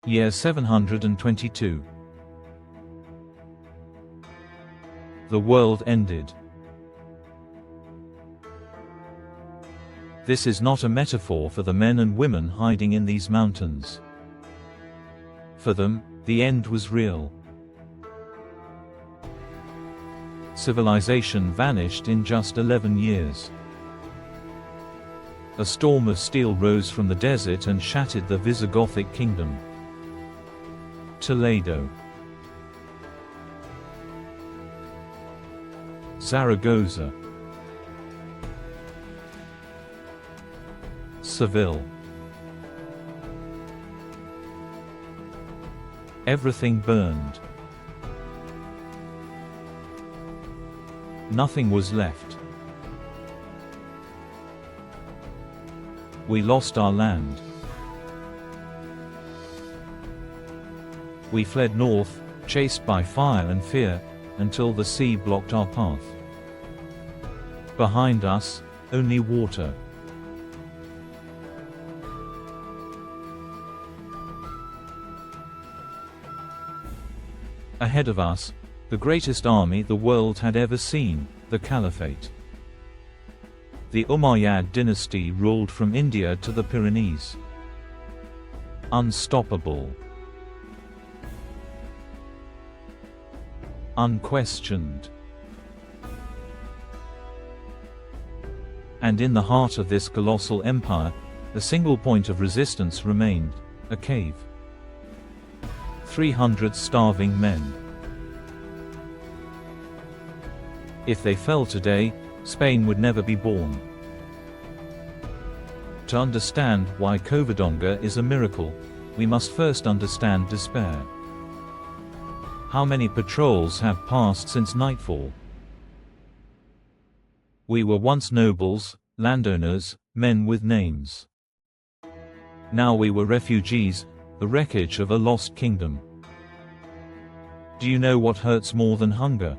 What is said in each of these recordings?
Year 722. The world ended. This is not a metaphor for the men and women hiding in these mountains. For them, the end was real. Civilization vanished in just 11 years. A storm of steel rose from the desert and shattered the Visigothic Kingdom. Toledo, Zaragoza, Seville. Everything burned. Nothing was left. We lost our land. We fled north, chased by fire and fear, until the sea blocked our path. Behind us, only water. Ahead of us, the greatest army the world had ever seen, the Caliphate. The Umayyad dynasty ruled from India to the Pyrenees. Unstoppable. Unquestioned. And in the heart of this colossal empire, a single point of resistance remained, a cave. 300 starving men. If they fell today, Spain would never be born. To understand why Covadonga is a miracle, we must first understand despair. How many patrols have passed since nightfall? We were once nobles, landowners, men with names. Now we were refugees, the wreckage of a lost kingdom. Do you know what hurts more than hunger?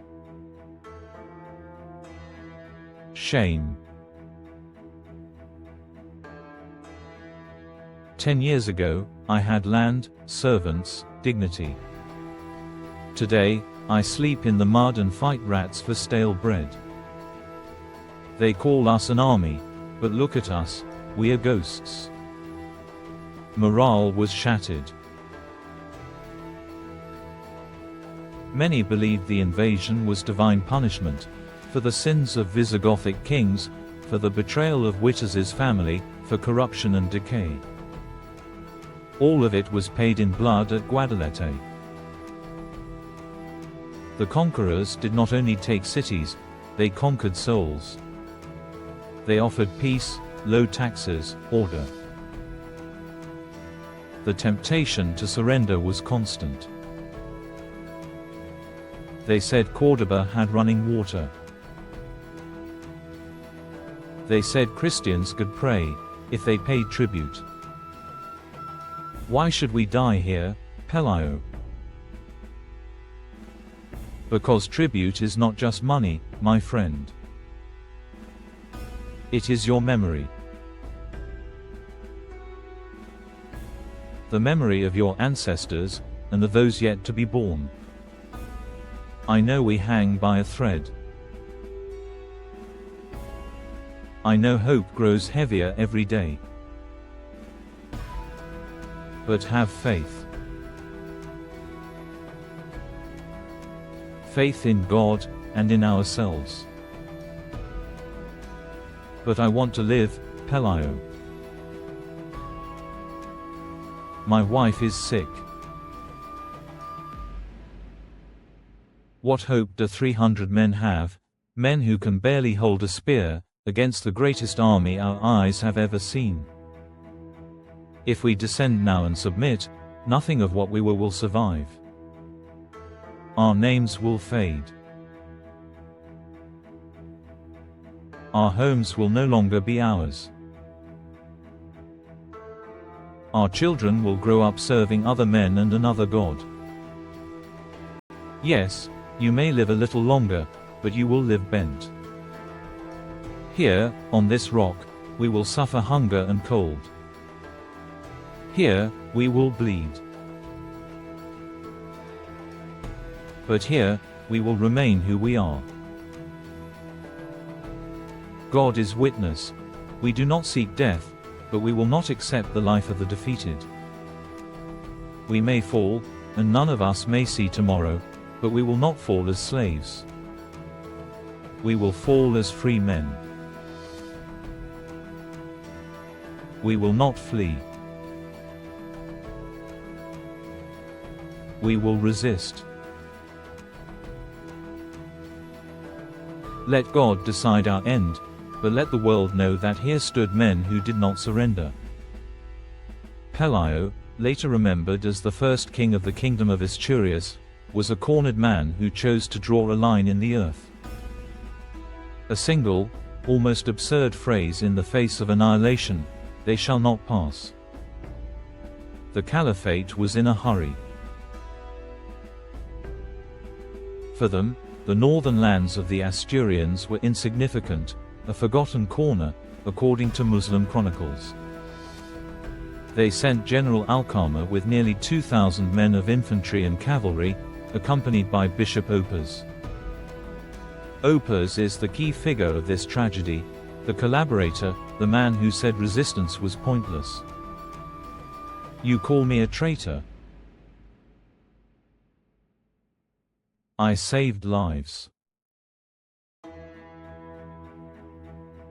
Shame. 10 years ago, I had land, servants, dignity. Today, I sleep in the mud and fight rats for stale bread. They call us an army, but look at us, we are ghosts. Morale was shattered. Many believed the invasion was divine punishment, for the sins of Visigothic kings, for the betrayal of Wittels's family, for corruption and decay. All of it was paid in blood at Guadalete. The conquerors did not only take cities, they conquered souls. They offered peace, low taxes, order. The temptation to surrender was constant. They said Cordoba had running water. They said Christians could pray, if they paid tribute. Why should we die here, Pelayo? Because tribute is not just money, my friend. It is your memory. The memory of your ancestors, and of those yet to be born. I know we hang by a thread. I know hope grows heavier every day. But have faith. Faith in God, and in ourselves. But I want to live, Pelayo. My wife is sick. What hope do 300 men have, men who can barely hold a spear, against the greatest army our eyes have ever seen? If we descend now and submit, nothing of what we were will survive. Our names will fade. Our homes will no longer be ours. Our children will grow up serving other men and another god. Yes, you may live a little longer, but you will live bent. Here, on this rock, we will suffer hunger and cold. Here, we will bleed. But here, we will remain who we are. God is witness. We do not seek death, but we will not accept the life of the defeated. We may fall, and none of us may see tomorrow, but we will not fall as slaves. We will fall as free men. We will not flee. We will resist. Let God decide our end, but let the world know that here stood men who did not surrender. Pelayo, later remembered as the first king of the kingdom of Asturias, was a cornered man who chose to draw a line in the earth. A single, almost absurd phrase in the face of annihilation: "They shall not pass." The caliphate was in a hurry. For them, the northern lands of the Asturians were insignificant, a forgotten corner, according to Muslim chronicles. They sent General Alcama with nearly 2,000 men of infantry and cavalry, accompanied by Bishop Opers. Opers is the key figure of this tragedy, the collaborator, the man who said resistance was pointless. "You call me a traitor? I saved lives.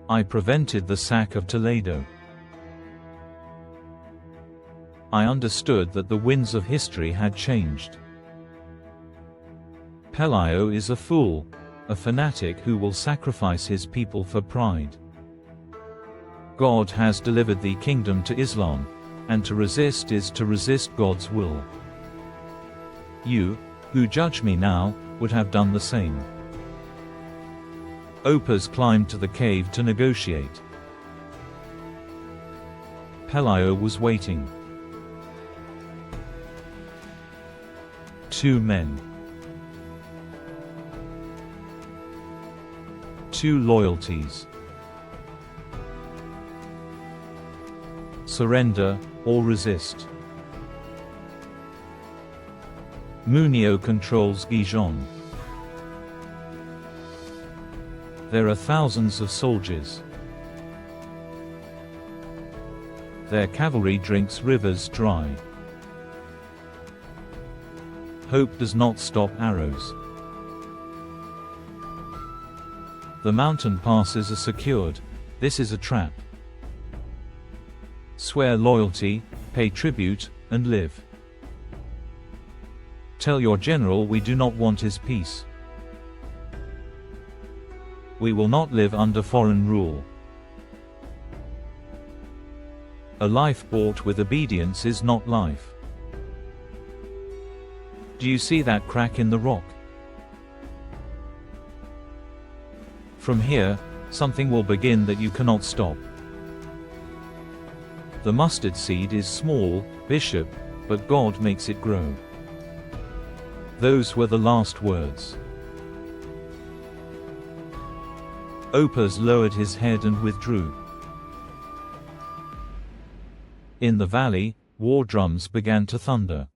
I prevented the sack of Toledo. I understood that the winds of history had changed." Pelayo is a fool, a fanatic who will sacrifice his people for pride. God has delivered the kingdom to Islam, and to resist is to resist God's will. You, who judge me now, would have done the same. Opers climbed to the cave to negotiate. Pelayo was waiting. 2 men. 2 loyalties. Surrender, or resist. Munio controls Gijon. There are thousands of soldiers. Their cavalry drinks rivers dry. Hope does not stop arrows. The mountain passes are secured. This is a trap. Swear loyalty, pay tribute, and live. Tell your general we do not want his peace. We will not live under foreign rule. A life bought with obedience is not life. Do you see that crack in the rock? From here, something will begin that you cannot stop. The mustard seed is small, Bishop, but God makes it grow. Those were the last words. Opers lowered his head and withdrew. In the valley, war drums began to thunder.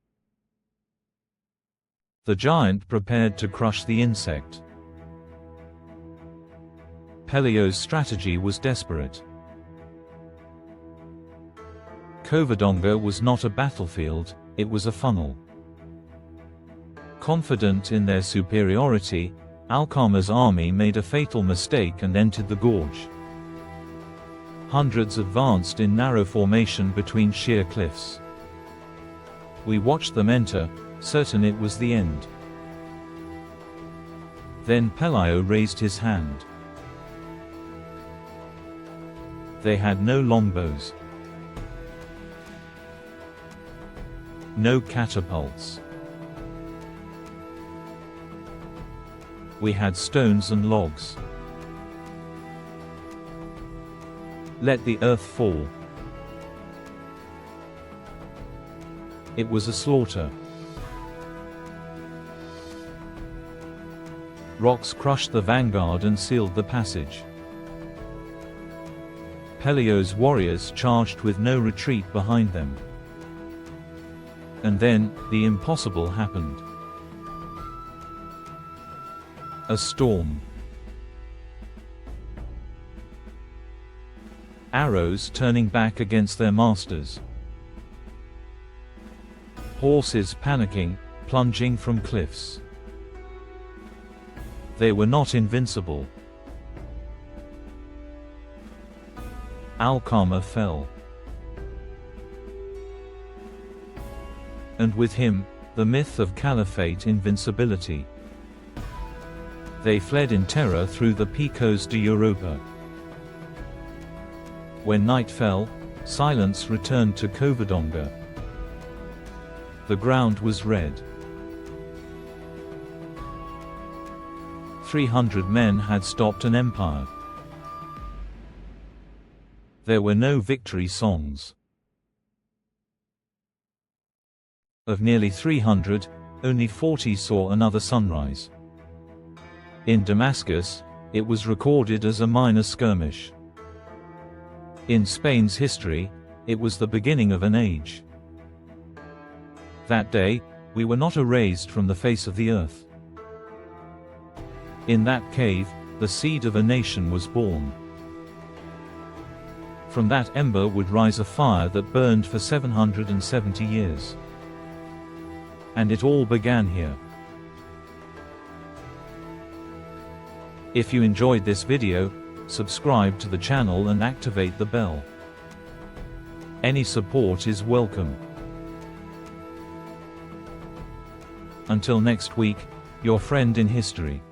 The giant prepared to crush the insect. Pelayo's strategy was desperate. Covadonga was not a battlefield, it was a funnel. Confident in their superiority, Alcama's army made a fatal mistake and entered the gorge. Hundreds advanced in narrow formation between sheer cliffs. We watched them enter, certain it was the end. Then Pelayo raised his hand. They had no longbows, no catapults. We had stones and logs. Let the earth fall. It was a slaughter. Rocks crushed the vanguard and sealed the passage. Pelayo's warriors charged with no retreat behind them. And then, the impossible happened. A storm. Arrows turning back against their masters. Horses panicking, plunging from cliffs. They were not invincible. Al-Qamar fell. And with him, the myth of caliphate invincibility. They fled in terror through the Picos de Europa. When night fell, silence returned to Covadonga. The ground was red. 300 men had stopped an empire. There were no victory songs. Of nearly 300, only 40 saw another sunrise. In Damascus, it was recorded as a minor skirmish. In Spain's history, it was the beginning of an age. That day, we were not erased from the face of the earth. In that cave, the seed of a nation was born. From that ember would rise a fire that burned for 770 years. And it all began here. If you enjoyed this video, subscribe to the channel and activate the bell. Any support is welcome. Until next week, your friend in history.